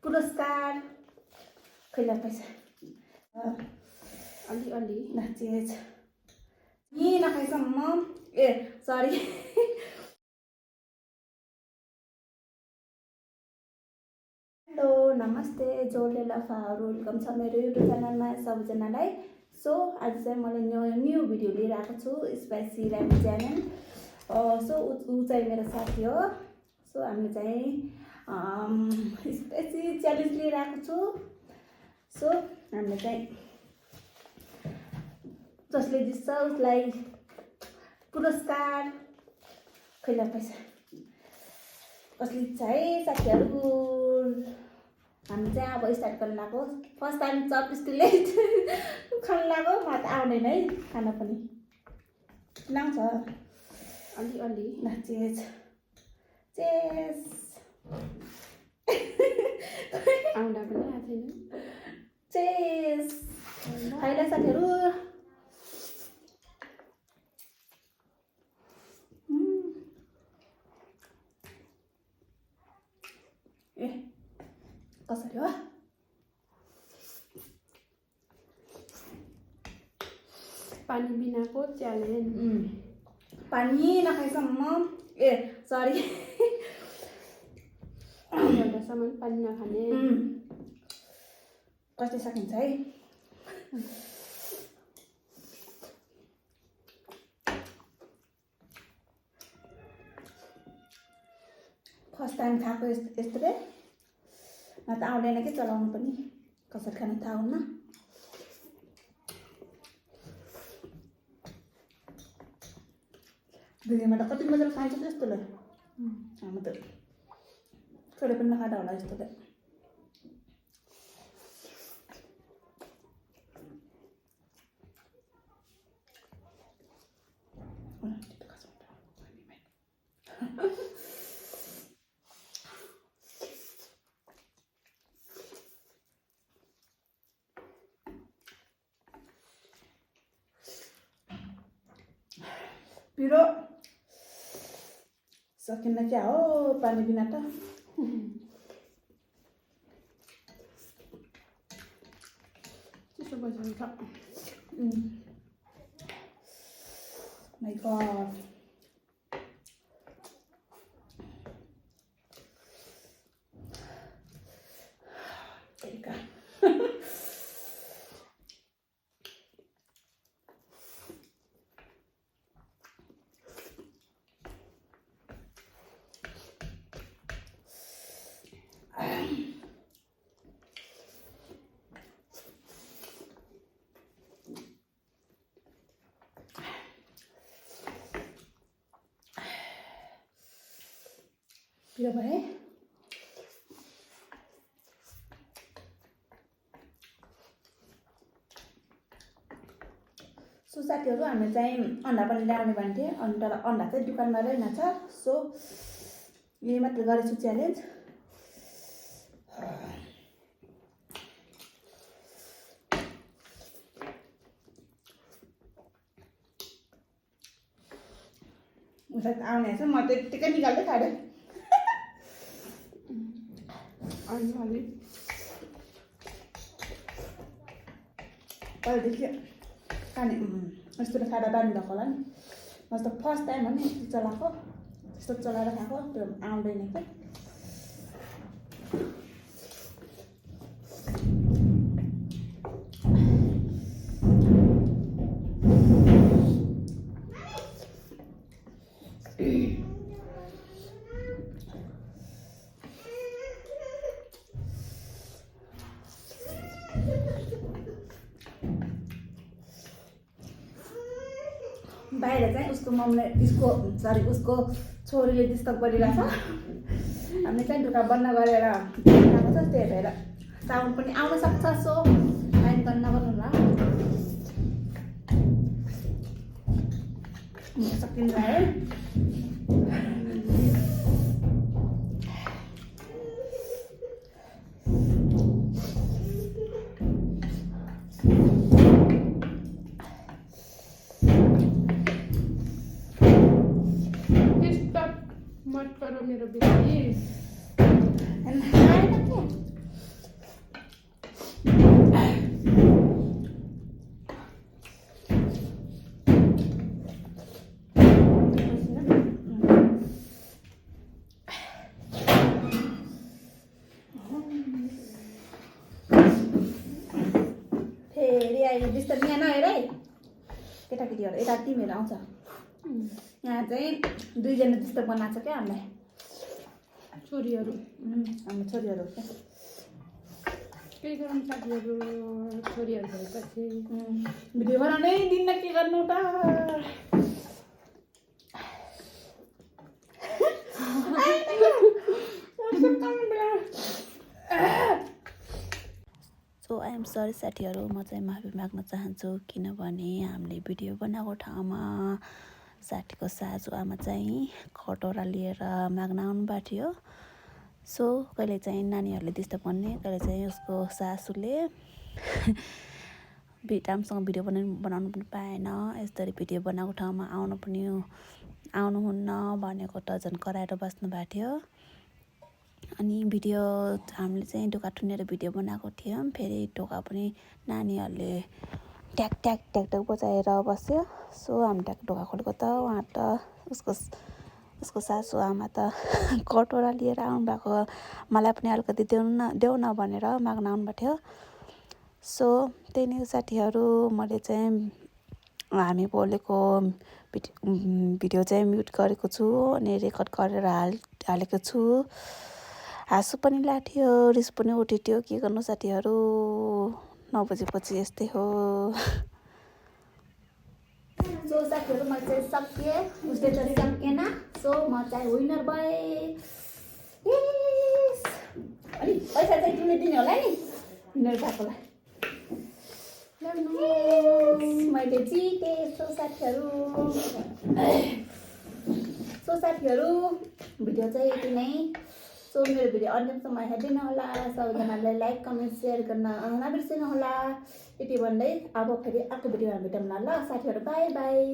पुरस्कार खैला पैसा अलि नाचेज यही नखाइसम्म ए सरी हेलो नमस्ते जोले लफाहरू वेलकम छ मेरो युट्युब च्यानलमा सबैजनालाई। सो आज चाहिँ मैले न्यू भिडियो लिएर आएको छु स्पाइसी ऱ्यामी च्यानल। सो ऊ चाहिँ मेरो साथी हो। सो हामी चाहिँ स्पाइसी च्यालेन्ज लिएर आएको छु। सो हामीले चाहिँ जसले जित्छ उसलाई पुरस्कार खैला पैसा कसले जित्छ है साथीहरू। हामी चाहिँ अब स्टार्ट गर्न लाग्यो। फर्स्ट टाइम चपस्टिकले खान लाग्यो। म त आउँदैन है खान पनि लाउँछ अलि नाचेज चेस आउँदा पनि आएको छैन चेस खाइला साथीहरू। ए कसरी हो पानी बिनाको च्यालेन्ज। पानी नखाइसम्म ए सरी घन्टासम्म पानी नखाने कसले सकिन्छ है। फर्स्ट टाइम खाएको यस्तो रे म त आउँदैन कि चलाउनु पनि कसरी खानु थाहा हुन्न। दिदीमा त कति मजाले खान्छ त्यस्तोलाई हामी त छोडे पनि नखाँदा होला यस्तोलाई। पिरो सकिन्न क्या हो पानी बिना त। चिसो भइसकेको छ। माइ गॉड पिरो भए सो साथीहरू हामी चाहिँ अन्डा पनि ल्याउने भन्थे। अन्डा चाहिँ दोकानमा रहेनछ। सो यही मात्र गरेछु च्यालेन्ज। उसलाई त आउने छ म त्यत्तिकै निकाल्दै खाँदै अलि पहिलेदेखि खाने यस्तो खाँदा बानी भएको होला नि। म त फर्स्ट टाइम हो नि यस्तो चलाएको। यस्तो चलाएर खाएको त्यो आउँदैन क्या। बाहिर चाहिँ उसको मम्मीले उसको छोरीले डिस्टर्ब गरिरहेछ। हामीले चाहिँ ढोका बन्द गरेर आएको छ। त्यही भएर साउन्ड पनि आउन सक्छ। सो माइन्ड गर्न नगर्नु होला। सकिन्छ है। मत करो मेरो बेटी। खाएन के ल्यायो डिस्टर्ब यहाँ नहेर है केटाकेटीहरू यता टिमहरू आउँछ यहाँ चाहिँ 2 जना डिस्टर्ब बनाएको छ क्या हामीलाई छोरीहरू हाम्रो छोरीहरू क्या केही गरौँ साथीहरू छोरीहरू भएपछि भिडियो बनाउनै दिन्न के गर्नु त सो आई एम सरी साथीहरू म चाहिँ माफी माग्न चाहन्छु किनभने हामीले भिडियो बनाएको ठाउँमा साथीको सासू आमा चाहिँ कटोरा लिएर माग्न आउनुभएको थियो सो कहिले चाहिँ नानीहरूले डिस्टर्ब गर्ने कहिले चाहिँ उसको सासूले राम्रोसँग भिडियो बनाउनु पनि पाएन यसरी भिडियो बनाएको ठाउँमा आउनुहुन्न भनेको त झन् कराएर बस्नु भएको थियो अनि भिडियो हामीले चाहिँ ढोका ठुनेर भिडियो बनाएको थियौँ फेरि ढोका पनि नानीहरूले ट्याक ट्याक ट्याक ट्याक बजाएर बस्यो सो हामी ट्याक ढोका खोलेको त उहाँ त उसको सासू आमा त कटोरा लिएर आउनुभएको मलाई पनि अलिकति देऊ न भनेर माग्न आउनुभएको थियो सो त्यही नै साथीहरू मैले चाहिँ हामी बोलेको भिडियो चाहिँ म्युट गरेको छु अनि रेकर्ड गरेर हालेको छु हाँसो पनि लाग्थ्यो रिस पनि उठ्यो के गर्नु साथीहरू 9 बजेपछि यस्तै हो सो साथीहरू मैले चाहिँ सकेँ उसले चाहिँ सकेन सो म चाहिँ विनर भएँ अनि पैसा चाहिँ तिमीले दिने होला नि विनर भएकोलाई मैले जितेँ सो साथीहरू भिडियो चाहिँ यति नै सो मेरो भिडियो अन्तिमसम्म हेरिदिनु होला सबैजनाले लाइक कमेन्ट सेयर गर्न नबिर्सिनु होला यति भन्दै अब फेरि अर्को भिडियोमा भेटौँ ल साथीहरू बाई बाई